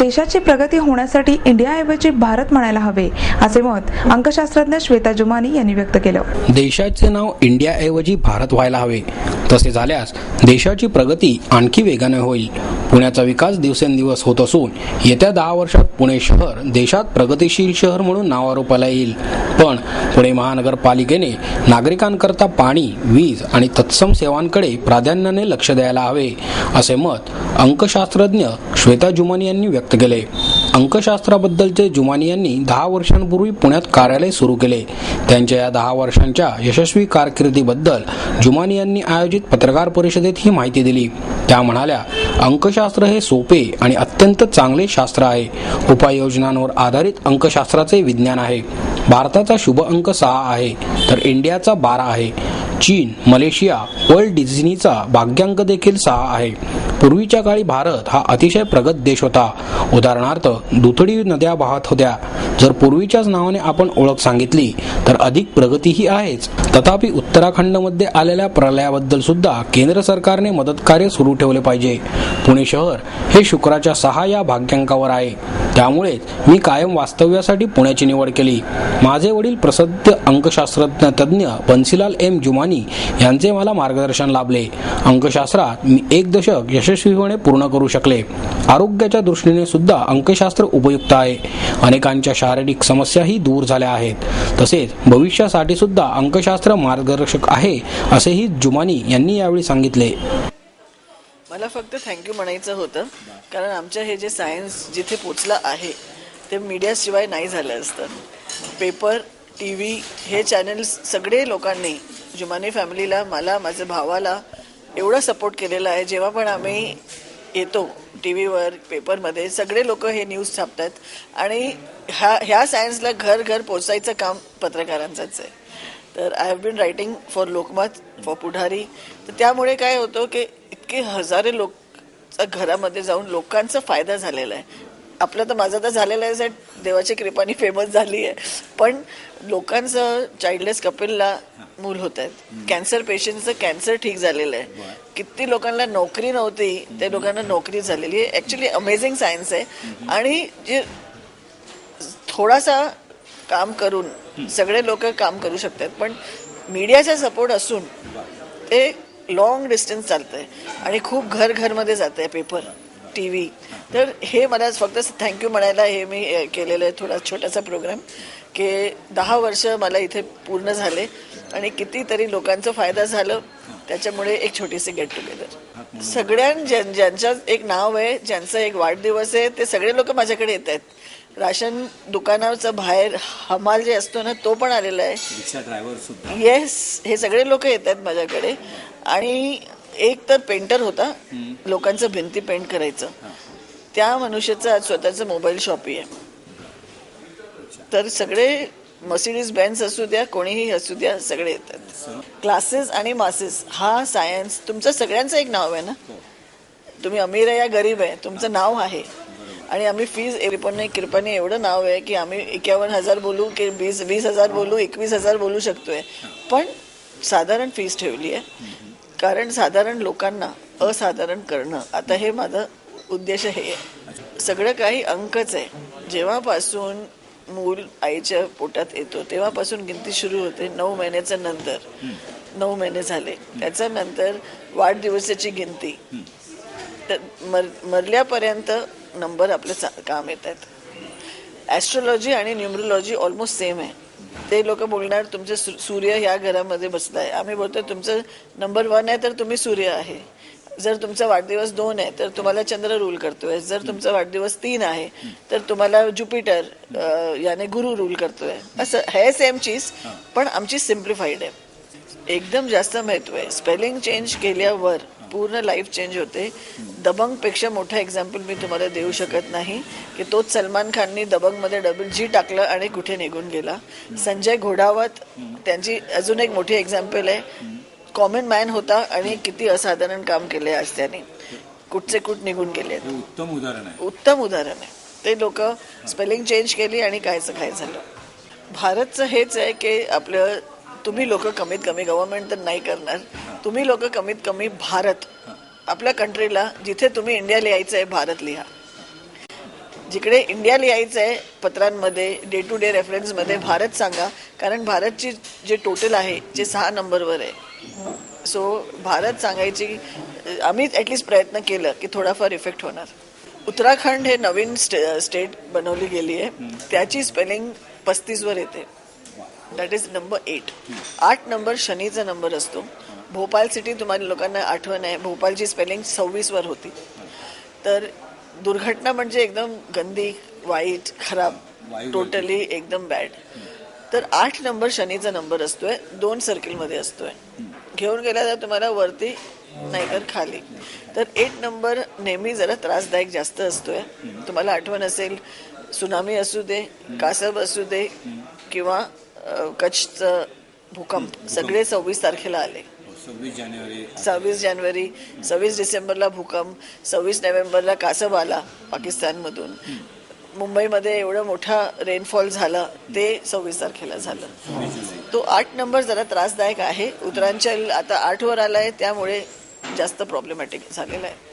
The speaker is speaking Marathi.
देशाची प्रगती होण्यासाठी इंडियाऐवजी भारत म्हणायला हवे असे मत अंकशास्त्रज्ञ श्वेता जुमानी यांनी व्यक्त केलं. देशाचे नाव इंडियाऐवजी भारत व्हायला हवे. तसे झाल्यास देशाची प्रगती आणखी वेगाने होईल. पुण्याचा विकास दिवसेंदिवस होत असून येत्या 10 वर्षात पुणे शहर देशात प्रगतिशील शहर म्हणून नावारूपाला येईल. पण पुणे महानगरपालिकेने नागरिकांकरता पाणी, वीज आणि तत्सम सेवांकडे प्राधान्याने लक्ष द्यायला हवे असे मत अंकशास्त्रज्ञ श्वेता जुमानी यांनी व्यक्त केले. अंकशास्त्राबद्दलचे जुमानी यांनी 10 वर्षांपूर्वी पुण्यात कार्यालय सुरू केले. त्यांच्या या 10 वर्षांच्या यशस्वी कारकिर्दीबद्दल जुमानी यांनी आयोजित पत्रकार परिषदेत ही माहिती दिली. त्या म्हणाल्या, अंकशास्त्र हे सोपे आणि अत्यंत चांगले शास्त्र आहे. उपाययोजनांवर आधारित अंकशास्त्राचे विज्ञान आहे. भारताचा शुभ अंक 6 आहे तर इंडियाचा 12 आहे. चीन, मलेशिया, वर्ल्ड डिझनीचा भाग्यांक देखील 6 आहे. पूर्वीच्या काळी भारत हा अतिशय प्रगत देश होता. उदाहरणार्थ दुथडी नद्या वाहत होत्या. जर पूर्वीच्याच नावाने आपण ओळख सांगितली तर अधिक प्रगतीही आहेच. तथापि उत्तराखंडमध्ये आलेल्या प्रलयाबद्दल सुद्धा केंद्र सरकारने मदत कार्य सुरू ठेवले पाहिजे. पुणे शहर हे शुक्राच्या 6 या भाग्यांकावर आहे. त्यामुळेच मी कायम वास्तव्यासाठी पुण्याची निवड केली. माझे वडील प्रसिद्ध अंकशास्त्रज्ञ तज्ज्ञ बन्सीलाल एम जुमानी यांचे मला मार्गदर्शन लाभले. अंकशास्त्रात मी 1 दशक यशस्वीपणे पूर्ण करू शकले. आरोग्याच्या दृष्टीने सुद्धा अंकशास्त्र उपयुक्त आहे. अनेकांच्या शारीरिक समस्याही दूर झाल्या आहेत. तसेच भविष्यासाठी सुद्धा अंकशास्त्र मार्गदर्शक आहे असेही जुमानी यांनी यावेळी सांगितले. मला फक्त थँक्यू म्हणायचं होतं, कारण आमच्या हे जे सायन्स जिथे पोचलं आहे ते मीडियाशिवाय नाही झालं असतं. पेपर, TV हे चॅनल्स सगळे लोकांनी जुमानी फॅमिलीला, मला, माझ्या भावाला एवढा सपोर्ट केलेला आहे. जेव्हा पण आम्ही येतो TVवर, पेपरमध्ये सगळे लोक हे न्यूज छापतात आणि ह्या सायन्सला घर घर पोचायचं काम पत्रकारांचंच आहे. तर I have been writing for Lokmat, for Pudhari. तर त्यामुळे काय होतं की इतके हजारो लोक घरामध्ये जाऊन लोकांचा फायदा झालेला आहे. आपलं तर माझं तर झालेलं आहे सेट, देवाच्या कृपाने फेमस झाली आहे. पण लोकांचं चाइल्डलेस कपिलला मूल होत आहेत. कॅन्सर पेशंटचं कॅन्सर ठीक झालेलं आहे. किती लोकांना नोकरी नव्हती त्या लोकांना नोकरी झालेली आहे. ॲक्च्युली अमेझिंग सायन्स आहे. आणि जे थोडासा काम करून सगळे लोक काम करू शकतात, पण मीडियाचा सपोर्ट असून ते लॉंग डिस्टन्स चालतंय आणि खूप घरमध्ये जात आहे पेपर, TV. तर हे मला फक्त थँक्यू म्हणायला हे मी केलेलं आहे थोडा छोटासा प्रोग्राम, की 10 वर्ष मला इथे पूर्ण झाले आणि कितीतरी लोकांचा फायदा झालं. त्याच्यामुळे एक छोटीशी गेट टुगेदर. ज्यांचं एक नाव आहे, ज्यांचा एक वाढदिवस आहे, ते सगळे लोक माझ्याकडे येत आहेत. राशन दुकानाचं बाहेर हमाल जे असतो ना, तो पण आलेला आहे. रिक्षा ड्रायव्हर सुद्धा. येस, हे सगळे लोक येत आहेत माझ्याकडे. आणि एक तर पेंटर होता, लोकांचं भिंती पेंट करायचं, त्या मनुष्याचं आज स्वतःचं मोबाईल शॉपही आहे. तर सगळे मर्सिडीज बेन्झ असू द्या, कोणीही असू द्या, सगळे येतात. क्लासेस आणि मासेस हा सायन्स तुमचं सगळ्यांचं एक नाव आहे ना. तुम्ही अमीर आहे या गरीब आहे, तुमचं नाव आहे. आणि आम्ही फीज कृपाने एवढं नाव आहे की आम्ही 51,000 बोलू की 20,000 बोलू, 21,000 बोलू शकतोय. पण साधारण फीज ठेवली आहे, कारण साधारण लोकांना असाधारण करणं, आता हे माझं उद्देश हे आहे. सगळं काही अंकच आहे. जेव्हापासून मूल आईच्या पोटात येतो तेव्हापासून गिनती सुरू होते. 9 महिन्याच्या नंतर 9 महिने झाले, त्याच्यानंतर वाढदिवसाची गिनती, तर मरल्यापर्यंत नंबर आपलं काम येतात. ॲस्ट्रोलॉजी आणि न्यूमरोलॉजी ऑलमोस्ट सेम आहे. ते लोक बोलणार तुमचं सूर्य ह्या घरामध्ये बसलाय, आम्ही बोलतो तुमचं नंबर 1 आहे तर तुम्ही सूर्य आहे. जर तुमचा वाढदिवस 2 आहे तर तुम्हाला चंद्र रूल करतोय. जर तुमचा वाढदिवस 3 आहे तर तुम्हाला ज्युपिटर याने गुरु रूल करतोय. असं हे सेम चीज, पण आमची सिम्प्लिफाईड आहे. एकदम जास्त महत्व आहे. स्पेलिंग चेंज केल्यावर पूर्ण लाईफ चेंज होते. दबंगपेक्षा मोठा एक्झाम्पल मी तुम्हाला देऊ शकत नाही की तोच सलमान खाननी दबंगमध्ये $G टाकलं आणि कुठे निघून गेला. संजय घोडावत त्यांची अजून एक मोठी एक्झाम्पल आहे. कॉमन मॅन होता आणि किती असाधारण काम केले आज त्यांनी, कुठचे कुठ निघून गेले. उत्तम उदाहरण आहे. ते लोक स्पेलिंग चेंज केली आणि कायचं काय झालं. भारतचं हेच आहे की आपलं तुम्ही लोक कमीत कमी, गव्हर्नमेंट तर नाही करणार, तुम्ही लोक कमीत कमी भारत, आपल्या कंट्रीला जिथे तुम्ही इंडिया लिहायचं आहे भारत लिहा. जिकडे इंडिया लिहायचं आहे पत्रांमध्ये, डे टू डे रेफरन्समध्ये भारत सांगा, कारण भारतची जे टोटल आहे जे 6 नंबरवर आहे. सो भारत सांगायची आम्ही ॲटलिस्ट प्रयत्न केलं की थोडाफार इफेक्ट होणार. उत्तराखंड हे नवीन स्टेट बनवली गेली आहे, त्याची स्पेलिंग 35वर येते. That is number 8. 8 नंबर शनीचा नंबर असतो. भोपाळ सिटी तुम्हाला लोकांना आठवण आहे, भोपाळची स्पेलिंग 26वर होती. तर दुर्घटना म्हणजे एकदम गंदी, वाईट, खराब, टोटली एकदम बॅड. तर 8 नंबर शनीचा नंबर असतोय, 2 सर्कलमध्ये असतोय. घेऊन गेला तर तुम्हाला वरती नाहीतर खाली. तर 8 नंबर नेहमी जरा त्रासदायक जास्त असतोय. तुम्हाला आठवण असेल, सुनामी असू दे, कासब असू दे किंवा कच्छचं भूकंप, सगळे 26 तारखेला आले. 26 जानेवारी, 26 डिसेंबरला भूकंप, 26 नोव्हेंबरला कासब आला पाकिस्तानमधून. मुंबईमध्ये एवढा मोठा रेनफॉल झाला ते 26 तारखेला झालं. तो 8 नंबर जरा त्रासदायक आहे. उत्तरांचल आता 8वर आलाय, त्यामुळे जास्त प्रॉब्लेमॅटिक झालेला आहे.